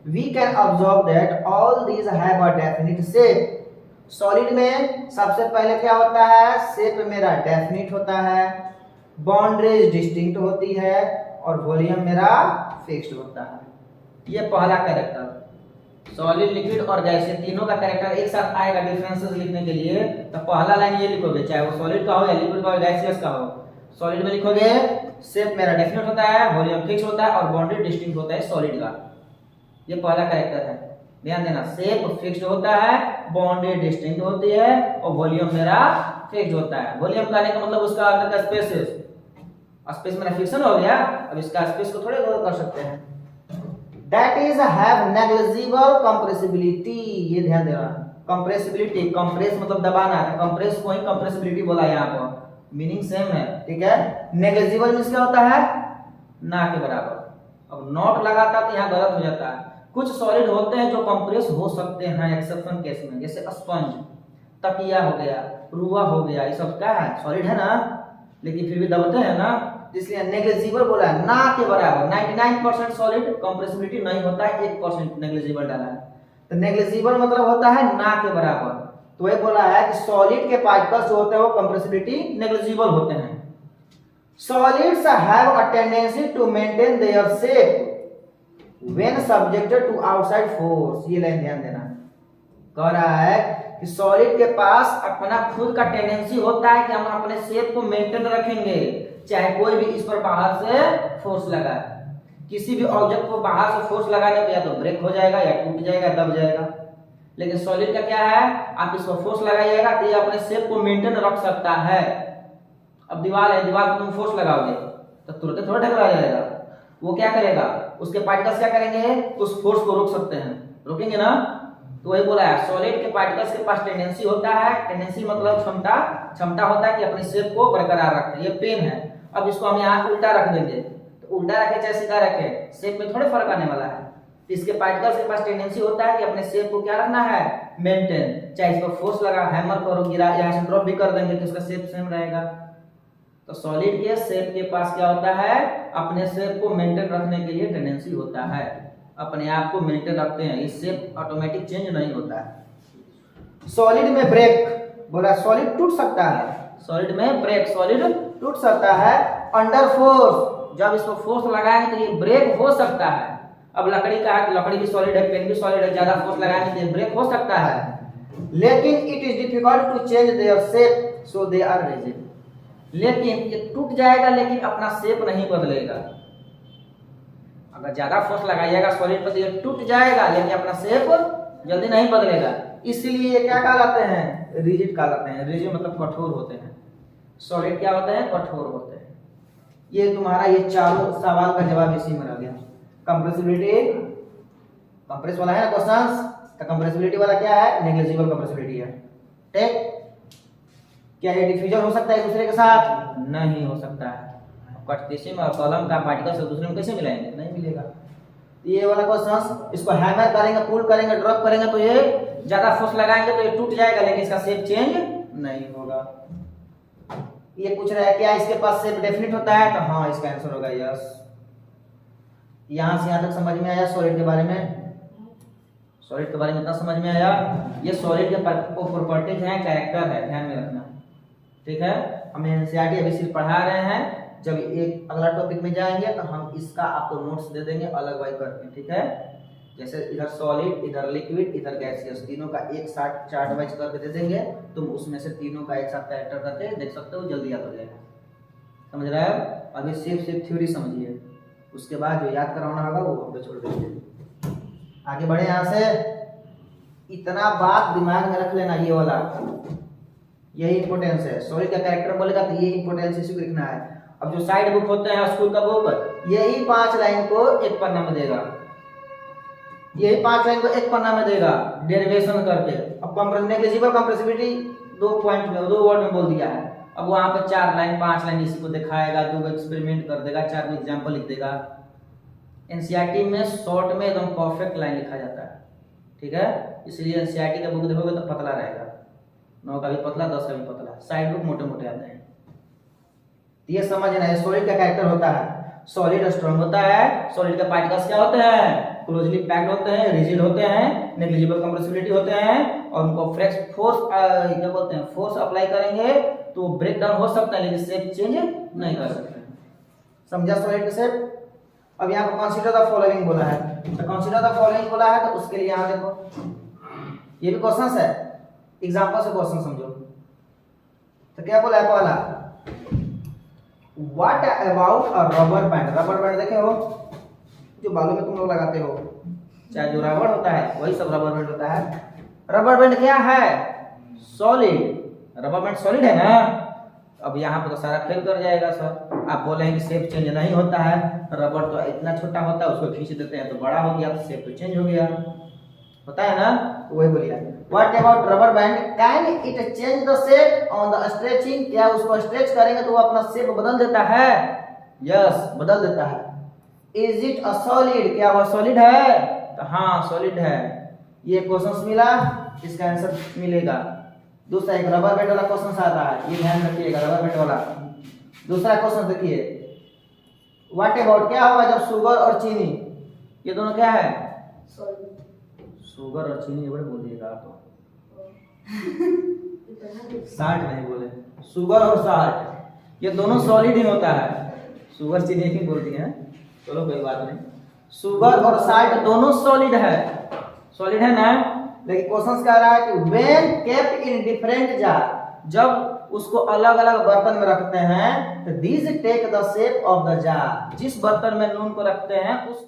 We can observe that all these have a definite shape. Solid में सबसे पहले क्या होता है, शेप मेरा डेफिनिट होता है, बाउंड्रीज डिस्टिंक्ट होती है और वॉल्यूम मेरा फिक्स्ड होता है। ये पहला कैरेक्टर, सॉलिड लिक्विड और गैस, ये तीनों का कैरेक्टर एक साथ आएगा डिफरेंसेस लिखने के लिए। तो पहला लाइन ये लिखोगे, चाहे वो सॉलिड का हो या लिक्विड का हो, गैसियस का हो। सॉलिड में लिखोगे शेप मेरा डेफिनिट होता है, वॉल्यूम फिक्स होता है और बाउंड्री डिस्टिंक्ट होता है सॉलिड का। ये पहला कैरेक्टर है, ध्यान देना। शेप फिक्स्ड होता है, बाउंड्री डिस्टिंक्ट होती है और वॉल्यूम मेरा फिक्स्ड होता है। वॉल्यूम कहने का मतलब उसका अंदर का स्पेस, स्पेस मेरा फिक्शन हो गया, अब इसका स्पेस को थोड़े और कर सकते हैं। That is have negligible compressibility, ये ध्यान देना। compressibility, compress मतलब दबाना है, compress को ही compressibility बोला यहाँ पर, मीनिंग सेम है, ठीक है। negligible मीन्स क्या होता है, ना के बराबर। अब नॉट लगाता तो यहाँ गलत हो जाता है। कुछ सॉलिड होते हैं जो कंप्रेस हो सकते हैं एक्सेप्शन केस में, जैसे स्पंज, तकिया हो गया, रुआ हो गया, ये सब क्या है, सॉलिड है ना, लेकिन फिर भी दबते हैं ना, इसलिए नेग्लिजिबल बोला है, ना के बराबर। 99% सॉलिड कंप्रेसिबिलिटी नहीं होता है, 1% नेग्लिजिबल डाला है। तो नेग्लिजिबल मतलब होता है ना के बराबर। तो ये बोला है कि सॉलिड के पार्टिकल्स जो होते हैं वो कंप्रेसिबिलिटी नेग्लिजिबल होते हैं। Solids have a tendency to maintain their shape when subjected to outside force. ये लाइन ध्यान देना, कह रहा है कि सॉलिड के पास अपना खुद का टेंडेंसी होता है कि हम अपने शेप को मेंटेन रखेंगे, चाहे कोई भी इस पर बाहर से फोर्स लगाए। किसी भी ऑब्जेक्ट को बाहर से फोर्स लगाने पे या तो ब्रेक हो जाएगा या टूट जाएगा, दब जाएगा। लेकिन सॉलिड का क्या है, आप इस पर फोर्स लगाइएगा तो ये अपने शेप को मेंटेन रख सकता है। अब दीवार है, दीवार को तुम फोर्स लगाओगे तो तुरंत थोड़ा ढकला जाएगा, वो क्या करेगा, उसके पार्टिकल्स क्या करेंगे, उस फोर्स को रोक सकते हैं, रोकेंगे ना। तो वही बोला है, सॉलिड के पार्टिकल्स के पास टेंडेंसी होता है, टेंडेंसी मतलब क्षमता होता है कि अपने शेप को बरकरार रखें। ये पेन है, अब इसको हम यहाँ उल्टा रख देंगे, तो उल्टा रखे चाहे सीधा रखे, शेप में थोड़े फर्क आने वाला है। इसके पार्टिकल्स के पास टेंडेंसी होता है कि अपने शेप को क्या रखना है, मेंटेन। चाहे इस पर फोर्स लगा, हैमर करो, गिरा, यहाँ से ड्रॉप भी कर देंगे तो इसका शेप सेम रहेगा। तो सॉलिड के शेप के पास क्या होता है, अपने शेप को मेंटेन रखने के लिए टेंडेंसी होता है, अपने आप को मेंटेन रखते हैं, ये शेप ऑटोमेटिक चेंज नहीं होता है। सॉलिड में ब्रेक बोला, सॉलिड टूट सकता है, सॉलिड में ब्रेक, सॉलिड टूट सकता है अंडर फोर्स। जब इसको फोर्स लगाएंगे तो ये ब्रेक हो सकता है। अब लकड़ी का है, लकड़ी भी सॉलिड है, पेन भी सॉलिड है, ज्यादा फोर्स लगाएंगे तो ये ब्रेक हो सकता है, लेकिन it is difficult to change their shape so they are rigid. लेकिन ये टूट जाएगा लेकिन अपना शेप नहीं बदलेगा। अगर ज्यादा फोर्स लगाइएगा सॉलिड पर तो ये टूट जाएगा लेकिन अपना शेप जल्दी नहीं बदलेगा, इसलिए ये क्या कहलाते हैं, रिजिड कहलाते हैं। रिजिड मतलब कठोर होते हैं, सॉलिड क्या होते हैं, कठोर होते हैं। ये तुम्हारा ये चारों सवाल का जवाब इसी में रह गया। कंप्रेसिबिलिटी, कंप्रेस वाला है ना क्वेश्चंस, तो कंप्रेसिबिलिटी वाला क्या है, नेग्लिजिबल कंप्रेसिबिलिटी है, ठीक। क्या ये डिफ्यूजन हो सकता है दूसरे के साथ, नहीं हो सकता है। कार्टेशियन और कॉलम का पार्टिकल से दूसरे में कैसे मिलाएंगे, नहीं मिलेगा। ये वाला क्वेश्चन, इसको हैमर करेंगे, पुल करेंगे, ड्रॉप करेंगे तो ये ज्यादा फोर्स लगाएंगे तो ये टूट जाएगा लेकिन इसका शेप चेंज नहीं होगा। ये पूछ रहा है क्या इसके पास शेप डेफिनिट होता है, तो हाँ इसका आंसर होगा यस। यहां से यहां तक समझ में आया सॉलिड के बारे में, सॉलिड के बारे में इतना समझ में आया। ये सॉलिड के प्रॉपर्टीज हैं, कैरेक्टर है, ध्यान में रखना, ठीक है। हम एनसीईआरटी अभी सिर्फ पढ़ा रहे हैं, जब एक अगला टॉपिक में जाएंगे तो हम इसका आपको नोट्स दे देंगे अलग वाइज करके, ठीक है। जैसे इधर सॉलिड, इधर लिक्विड, इधर गैसियस, तीनों का एक साथ चार्ट वाइज करके दे देंगे, तुम उसमें से तीनों का एक साथ कैरेक्टर करके देख सकते हो, जल्दी याद हो जाएगा। समझ रहे हो? अभी सिर्फ थ्योरी समझिए, उसके बाद जो याद कराना होगा वो हम पे छोड़ दीजिए। आगे बढ़े यहाँ से। इतना बात दिमाग में रख लेना, ये वाला यही इंपोर्टेंस है। सॉलिड का कैरेक्टर बोलेगा तो ये इंपोर्टेंस इसी को लिखना है। अब जो साइड बुक होते हैं स्कूल का बुक, यही 5 लाइन को एक पन्ना में देगा, यही 5 लाइन को एक पन्ना में देगा डेरिवेशन करके। अब नेग्लिजिबल कंप्रेसिबिलिटी 2 पॉइंट में, 2 वर्ड में बोल दिया है। अब वहां पे 4 लाइन 5 लाइन इसी को दिखाएगा, 2 एक्सपेरिमेंट कर देगा, 4 एग्जांपल लिख देगा। एनसीईआरटी में शॉर्ट में एकदम परफेक्ट लाइन लिखा जाता है, ठीक है। इसलिए एनसीईआरटी का बुक देखोगे तो पतला रहेगा, 9 का भी पतला, 10 का भी पतला, साइड बुक मोटे मोटे आते हैं। ये समझना है, सॉलिड का कैरेक्टर होता है। सॉलिड स्ट्रांग होता है, सॉलिड के पार्टिकल्स क्या होते हैं, क्लोजली पैक्ड होते हैं, रिजिड होते हैं, नेग्लिजिबल कंप्रेसिबिलिटी होते हैं, और उनको फोर्स क्या बोलते हैं, फोर्स अप्लाई करेंगे तो ब्रेक डाउन हो सकता है लेकिन शेप चेंज नहीं कर सकते। समझा सॉलिड का शेप। अब यहाँ पर कंसीडर द फॉलोइंग बोला है, तो कंसीडर द फॉलोइंग बोला है तो उसके लिए यहाँ देखो, ये भी क्वेश्चंस है, एग्जांपल से क्वेश्चन समझो। तो क्या बोला है पहला, what about a rubber band. Rubber band देखे हो, जो बालों में तुम लोग लगाते हो, चाहे जो रबड़ होता है वही सब रबर बैंड होता है। रबर बैंड क्या है, सॉलिड। रबर बैंड सॉलिड है ना। अब यहाँ पर तो सारा फेल कर जाएगा सर, आप बोले हैं कि शेप चेंज नहीं होता है, रबर तो इतना छोटा होता है, उसको खींच देते हैं तो बड़ा हो गया, तो शेप तो चेंज हो गया, होता है ना। तो वही बोलिए, what about rubber band, can it change the shape on the stretching. क्या उसको स्ट्रेच करेंगे तो वो अपना शेप बदल देता है, यस बदल देता है। इज इट अ सॉलिड, क्या वह सॉलिड है, तो हाँ सॉलिड है। ये क्वेश्चन मिला, इसका आंसर मिलेगा। दूसरा एक रबर बैंड वाला क्वेश्चन आता है, ये ध्यान रखिएगा, रबर बैंड वाला। दूसरा क्वेश्चन देखिए, व्हाट अबाउट, क्या होगा जब शुगर और चीनी, ये दोनों क्या है, शुगर और चीनी, बड़े बोल दिएगा आप साल्ट नहीं बोले, शुगर और साल्ट, ये दोनों सॉलिड ही होता है। शुगर चीनी ही बोल दिए हैं, चलो कोई बात नहीं। शुगर और साल्ट दोनों सॉलिड है, सॉलिड है ना। लेकिन क्वेश्चन कह रहा है कि when kept in different jar, जब उसको अलग अलग बर्तन में रखते हैं तो these take the shape of the jar, जिस बर्तन में नून को रखते हैं उस